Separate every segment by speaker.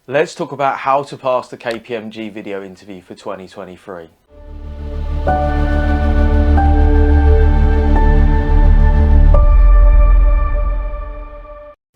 Speaker 1: Let's talk about how to pass the KPMG video interview for 2023.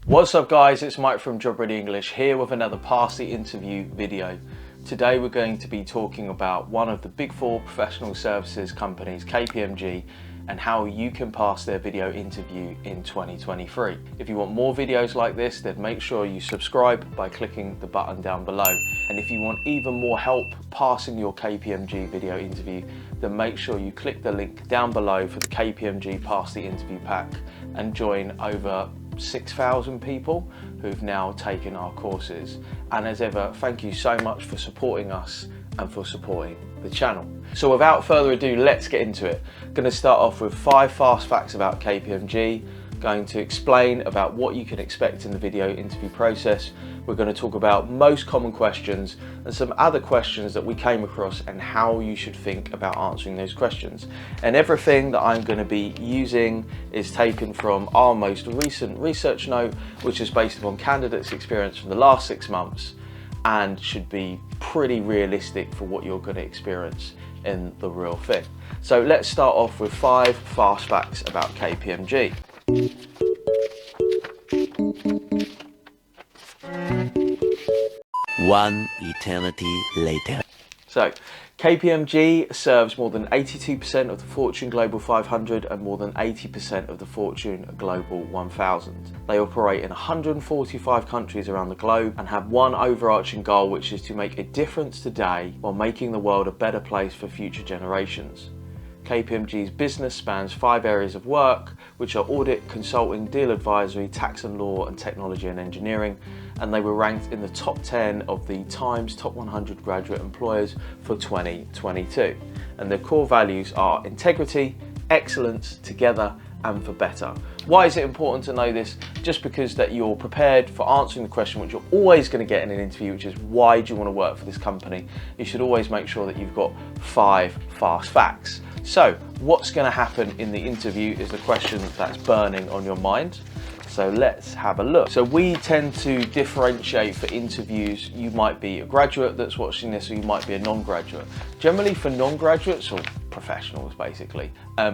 Speaker 1: What's up guys, it's Mike from Job Ready English here with another Pass the Interview video. Today we're going to be talking about one of the big four professional services companies, KPMG, and how you can pass their video interview in 2023. If you want more videos like this, then make sure you subscribe by clicking the button down below. And if you want even more help passing your KPMG video interview, then make sure you click the link down below for the KPMG Pass the Interview pack and join over 6,000 people who've now taken our courses. And as ever, thank you so much for supporting us and for supporting the channel. So without further ado, let's get into it. Going to start off with 5 fast facts about KPMG, going to explain about what you can expect in the video interview process. We're going to talk about most common questions and some other questions that we came across and how you should think about answering those questions. And everything that I'm going to be using is taken from our most recent research note, which is based upon candidates' experience from the last 6 months and should be pretty realistic for what you're going to experience in the real thing. So let's start off with 5 fast facts about KPMG.
Speaker 2: One eternity later.
Speaker 1: So, KPMG serves more than 82% of the Fortune Global 500 and more than 80% of the Fortune Global 1000. They operate in 145 countries around the globe and have one overarching goal, which is to make a difference today while making the world a better place for future generations. KPMG's business spans 5 areas of work, which are audit, consulting, deal advisory, tax and law, and technology and engineering, and they were ranked in the top 10 of the Times Top 100 Graduate Employers for 2022. And their core values are integrity, excellence, together, and for better. Why is it important to know this? Just because that you're prepared for answering the question which you're always going to get in an interview, which is why do you want to work for this company? You should always make sure that you've got 5 fast facts. So what's going to happen in the interview is the question that's burning on your mind. So let's have a look. So we tend to differentiate for interviews. You might be a graduate that's watching this, or you might be a non-graduate. Generally for non-graduates or professionals basically,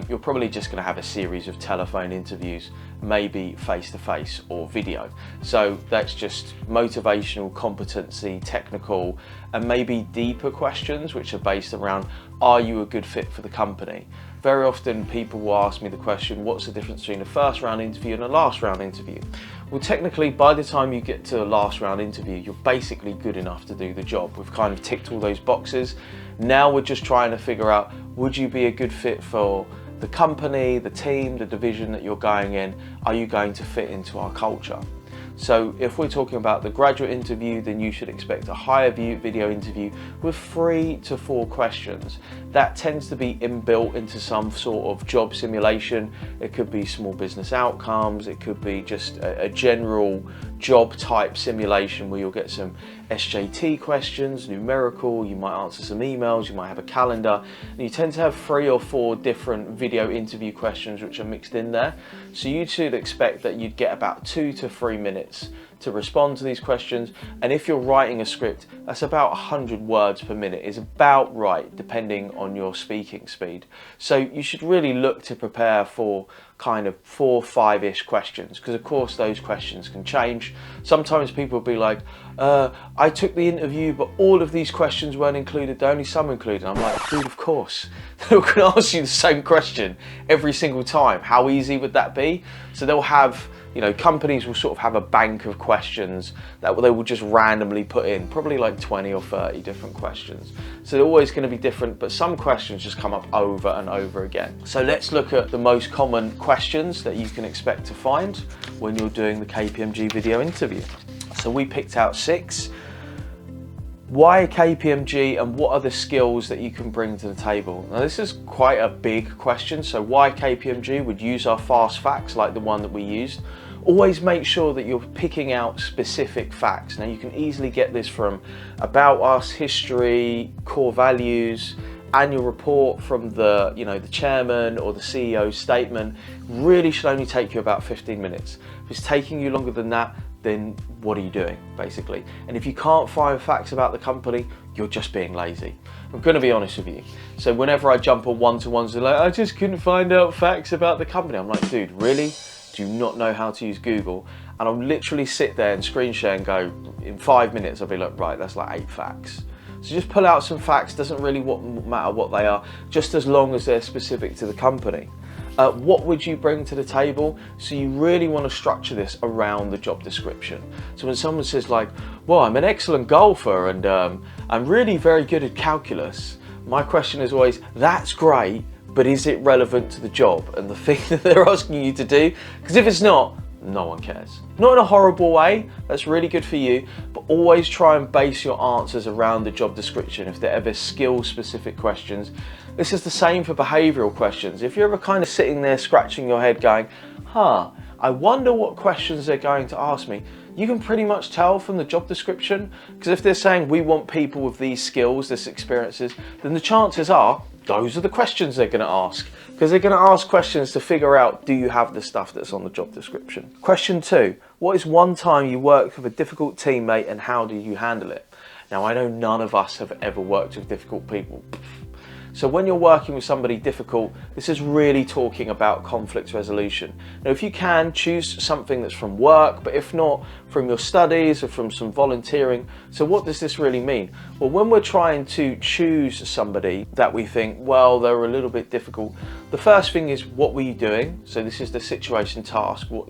Speaker 1: you're probably just going to have a series of telephone interviews, maybe face-to-face or video. So that's just motivational, competency, technical, and maybe deeper questions which are based around, are you a good fit for the company? Very often people will ask me the question, what's the difference between a first round interview and a last round interview? Well, technically, by the time you get to a last round interview, you're basically good enough to do the job. We've kind of ticked all those boxes. Now we're just trying to figure out, would you be a good fit for the company, the team, the division that you're going in? Are you going to fit into our culture? So if we're talking about the graduate interview, then you should expect a higher view video interview with 3 to 4 questions. That tends to be inbuilt into some sort of job simulation. It could be small business outcomes. It could be just a general job type simulation where you'll get some SJT questions, numerical, you might answer some emails, you might have a calendar, and you tend to have 3 or 4 different video interview questions which are mixed in there. So you should expect that you'd get about 2 to 3 minutes to respond to these questions, and if you're writing a script, that's about 100 words per minute, is about right depending on your speaking speed. So you should really look to prepare for kind of 4 or 5-ish questions, because of course those questions can change. Sometimes people will be like, I took the interview but all of these questions weren't included, only some included. I'm like, dude, of course they're going to ask you the same question every single time. How easy would that be? So they'll have, you know, companies will sort of have a bank of questions that they will just randomly put in, probably like 20 or 30 different questions. So they're always going to be different, but some questions just come up over and over again. So let's look at the most common questions that you can expect to find when you're doing the KPMG video interview. So we picked out 6. Why KPMG and what are the skills that you can bring to the table? Now this is quite a big question, so why KPMG? Would use our fast facts like the one that we used. Always make sure that you're picking out specific facts. Now you can easily get this from about us, history, core values, annual report from the, the chairman or the CEO's statement. Really should only take you about 15 minutes. If it's taking you longer than that, then what are you doing, basically? And if you can't find facts about the company, you're just being lazy. I'm gonna be honest with you. So whenever I jump on one-to-ones, they're like, I just couldn't find out facts about the company. I'm like, dude, really? Do you not know how to use Google? And I'll literally sit there and screen share and go, in 5 minutes, I'll be like, right, that's like 8 facts. So just pull out some facts, doesn't really matter what they are, just as long as they're specific to the company. What would you bring to the table? So you really want to structure this around the job description. So when someone says like, well, I'm an excellent golfer and I'm really very good at calculus, my question is always, that's great, but is it relevant to the job and the thing that they're asking you to do? Because if it's not, no one cares. Not in a horrible way, that's really good for you, but always try and base your answers around the job description if they're ever skill specific questions. This is the same for behavioural questions. If you're ever kind of sitting there scratching your head going, I wonder what questions they're going to ask me, you can pretty much tell from the job description, because if they're saying we want people with these skills, this experiences, then the chances are those are the questions they're going to ask, because they're going to ask questions to figure out, do you have the stuff that's on the job description? Question 2, what is one time you worked with a difficult teammate and how did you handle it? Now, I know none of us have ever worked with difficult people. So when you're working with somebody difficult, this is really talking about conflict resolution. Now, if you can, choose something that's from work, but if not, from your studies or from some volunteering. So what does this really mean? Well, when we're trying to choose somebody that we think, well, they're a little bit difficult, the first thing is, what were you doing? So this is the situation task. What,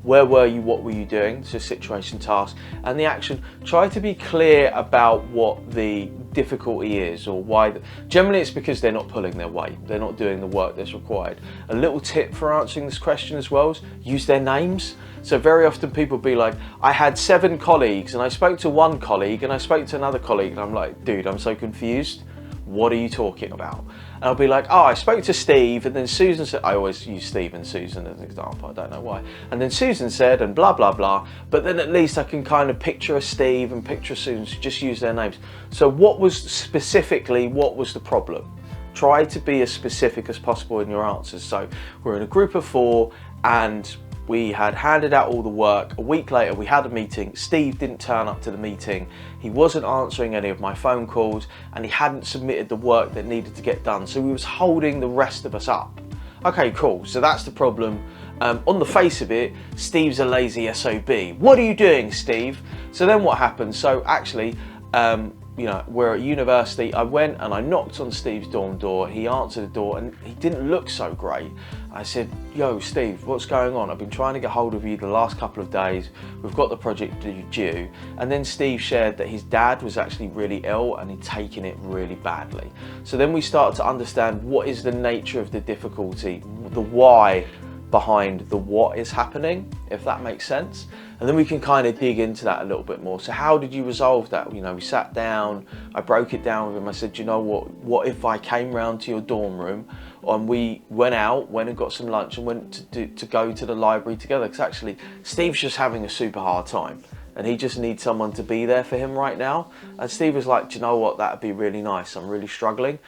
Speaker 1: where were you? What were you doing? So situation task. And the action, try to be clear about what the difficulty is or why. Generally, it's because they're not pulling their weight. They're not doing the work that's required. A little tip for answering this question as well is use their names. So very often people be like, I had 7 colleagues and I spoke to one colleague and I spoke to another colleague, and I'm like, dude, I'm so confused. What are you talking about? And I'll be like, oh, I spoke to Steve, and then Susan said, I always use Steve and Susan as an example, I don't know why. And then Susan said, and blah, blah, blah. But then at least I can kind of picture a Steve and picture a Susan, so just use their names. So what was the problem? Try to be as specific as possible in your answers. So we're in a group of 4 and we had handed out all the work. A week later, we had a meeting. Steve didn't turn up to the meeting. He wasn't answering any of my phone calls, and he hadn't submitted the work that needed to get done. So he was holding the rest of us up. Okay, cool. So that's the problem. On the face of it, Steve's a lazy SOB. What are you doing, Steve? So then what happened? So actually, we're at university. I went and I knocked on Steve's dorm door. He answered the door and he didn't look so great. I said, yo, Steve, what's going on? I've been trying to get hold of you the last couple of days. We've got the project due. And then Steve shared that his dad was actually really ill and he'd taken it really badly. So then we started to understand what is the nature of the difficulty, the why behind the what is happening, if that makes sense. And then we can kind of dig into that a little bit more. So how did you resolve that? We sat down, I broke it down with him. I said, you know what if I came round to your dorm room and we went and got some lunch and went to go to the library together? Because actually, Steve's just having a super hard time and he just needs someone to be there for him right now. And Steve was like, do you know what, that'd be really nice. I'm really struggling.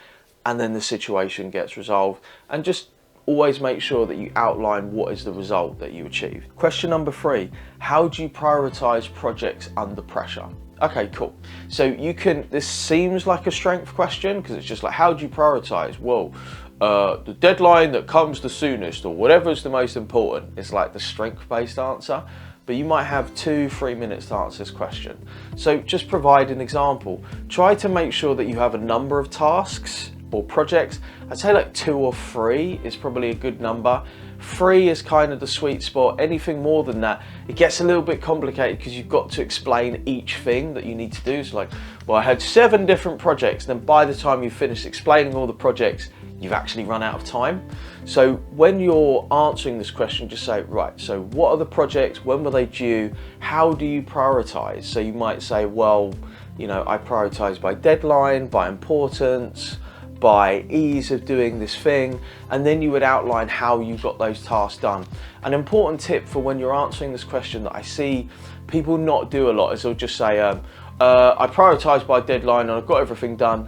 Speaker 1: And then the situation gets resolved. And just always make sure that you outline what is the result that you achieved. Question number 3, how do you prioritize projects under pressure? Okay, cool. So this seems like a strength question because it's just like, how do you prioritize? Well, the deadline that comes the soonest or whatever's the most important. It's like the strength-based answer, but you might have 2-3 minutes to answer this question. So just provide an example. Try to make sure that you have a number of tasks or projects. I'd say like 2 or 3 is probably a good number. 3 is kind of the sweet spot. Anything more than that, it gets a little bit complicated because you've got to explain each thing that you need to do. So like, well, I had 7 different projects. Then by the time you finish explaining all the projects, you've actually run out of time. So when you're answering this question, just say, right, so what are the projects? When were they due? How do you prioritize? So you might say, well, I prioritize by deadline, by importance, by ease of doing this thing, and then you would outline how you got those tasks done. An important tip for when you're answering this question that I see people not do a lot is they'll just say, I prioritize by deadline and I've got everything done.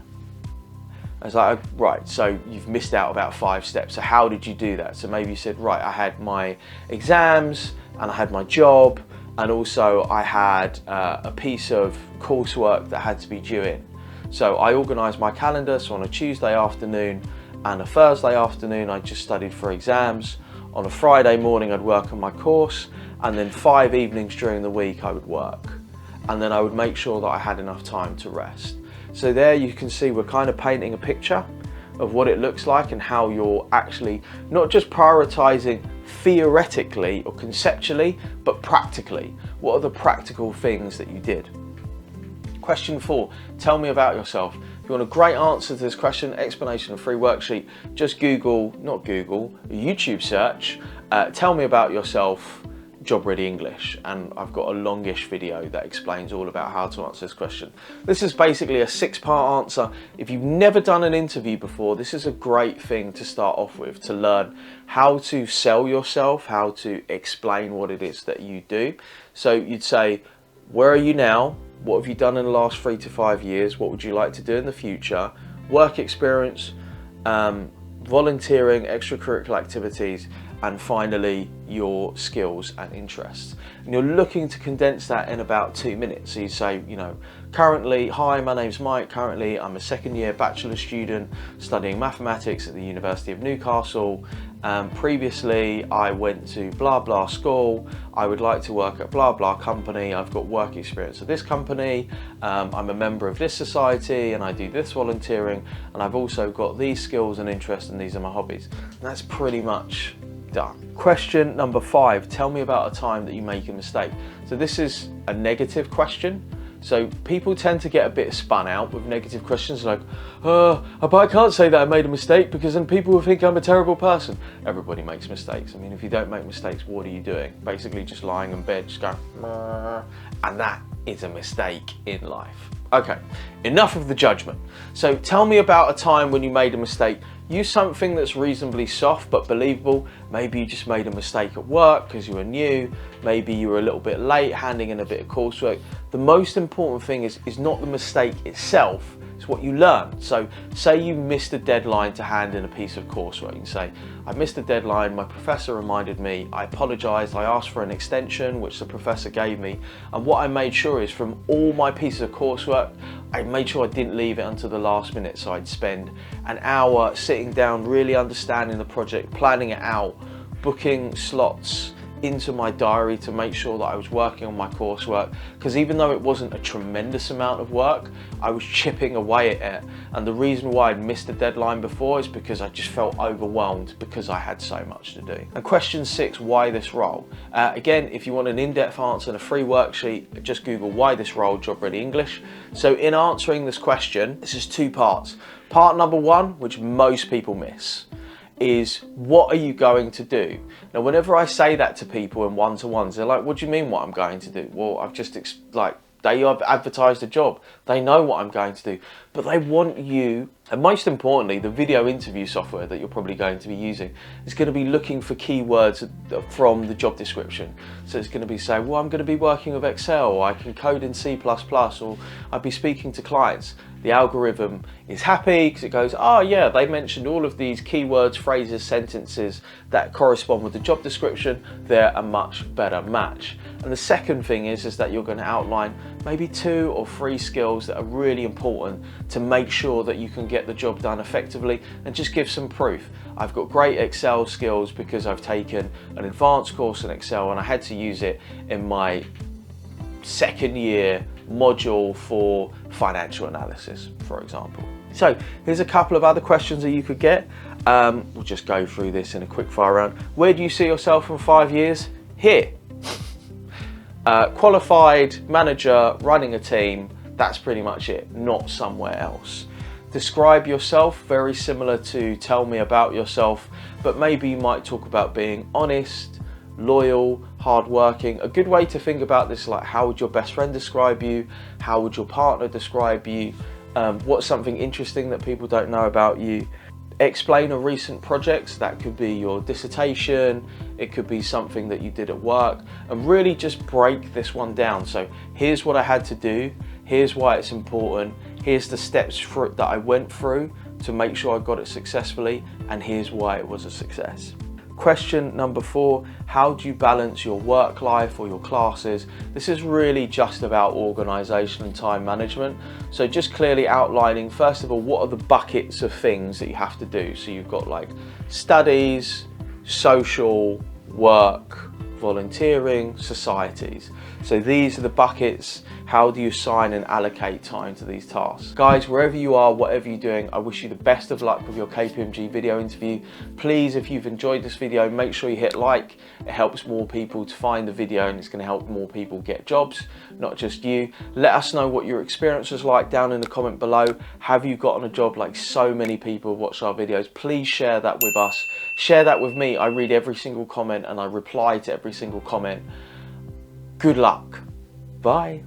Speaker 1: I was like, right, so you've missed out about 5 steps. So how did you do that? So maybe you said, right, I had my exams and I had my job and also I had a piece of coursework that had to be due in. So I organised my calendar, so on a Tuesday afternoon and a Thursday afternoon I just studied for exams. On a Friday morning I'd work on my course, and then 5 evenings during the week I would work. And then I would make sure that I had enough time to rest. So there you can see we're kind of painting a picture of what it looks like and how you're actually not just prioritising theoretically or conceptually, but practically. What are the practical things that you did? Question 4, tell me about yourself. If you want a great answer to this question, explanation and free worksheet, just YouTube search, tell me about yourself, Job Ready English, and I've got a longish video that explains all about how to answer this question. This is basically a 6-part answer. If you've never done an interview before, this is a great thing to start off with, to learn how to sell yourself, how to explain what it is that you do. So you'd say, where are you now? What have you done in the last 3 to 5 years? What would you like to do in the future? Work experience, volunteering, extracurricular activities, and finally your skills and interests. And you're looking to condense that in about 2 minutes. So you say, you know, currently, hi, my name's Mike. Currently, I'm a 2nd-year bachelor student studying mathematics at the University of Newcastle. Previously, I went to blah blah school. I would like to work at blah blah company. I've got work experience at this company. I'm a member of this society and I do this volunteering, and I've also got these skills and interests, and these are my hobbies. And that's pretty much done. Question number 5, tell me about a time that you make a mistake. So this is a negative question. So people tend to get a bit spun out with negative questions like, but I can't say that I made a mistake because then people will think I'm a terrible person. Everybody makes mistakes. I mean, if you don't make mistakes, what are you doing? Basically just lying in bed, just going, and that is a mistake in life. Okay, enough of the judgment. So tell me about a time when you made a mistake. Use something that's reasonably soft but believable. Maybe you just made a mistake at work because you were new. Maybe you were a little bit late handing in a bit of coursework. The most important thing is not the mistake itself, it's what you learn. So say you missed a deadline to hand in a piece of coursework. You can say, I missed a deadline, my professor reminded me, I apologised, I asked for an extension, which the professor gave me. And what I made sure is from all my pieces of coursework, I made sure I didn't leave it until the last minute. So I'd spend an hour sitting down, really understanding the project, planning it out, booking slots into my diary to make sure that I was working on my coursework, because even though it wasn't a tremendous amount of work, I was chipping away at it. And the reason why I'd missed the deadline before is because I just felt overwhelmed because I had so much to do. And question 6, why this role? Again, if you want an in-depth answer and a free worksheet, just Google why this role, Job Ready English. So in answering this question, this is 2 parts. Part number 1, which most people miss, is what are you going to do? Now, whenever I say that to people in one-to-ones, they're like, what do you mean what I'm going to do? Well, I've just they've advertised a job. They know what I'm going to do, but they want you, and most importantly, the video interview software that you're probably going to be using is going to be looking for keywords from the job description. So it's going to be saying, well, I'm going to be working with Excel, or I can code in C++, or I'd be speaking to clients. The algorithm is happy because it goes, oh yeah, they mentioned all of these keywords, phrases, sentences that correspond with the job description. They're a much better match. And the second thing is that you're going to outline maybe 2 or 3 skills that are really important to make sure that you can get the job done effectively, and just give some proof. I've got great Excel skills because I've taken an advanced course in Excel and I had to use it in my 2nd year module for financial analysis, for example. So here's a couple of other questions that you could get. We'll just go through this in a quick fire round. Where do you see yourself in 5 years? Here. Qualified manager, running a team, that's pretty much it, not somewhere else. Describe yourself, very similar to tell me about yourself, but maybe you might talk about being honest, loyal, hardworking. A good way to think about this is like, how would your best friend describe you? How would your partner describe you? What's something interesting that people don't know about you? Explain a recent project. That could be your dissertation, it could be something that you did at work, and really just break this one down. So here's what I had to do, here's why it's important, here's the steps that I went through to make sure I got it successfully, and here's why it was a success. Question number 4, how do you balance your work life or your classes? This is really just about organisation and time management. So just clearly outlining, first of all, what are the buckets of things that you have to do. So you've got like studies, social, work, volunteering, societies. So these are the buckets. How do you assign and allocate time to these tasks? Guys, wherever you are, whatever you're doing, I wish you the best of luck with your KPMG video interview. Please, if you've enjoyed this video, make sure you hit like. It helps more people to find the video and it's going to help more people get jobs, not just you. Let us know what your experience was like down in the comment below. Have you gotten a job like so many people watch our videos? Please share that with us. Share that with me. I read every single comment and I reply to every single comment. Good luck. Bye.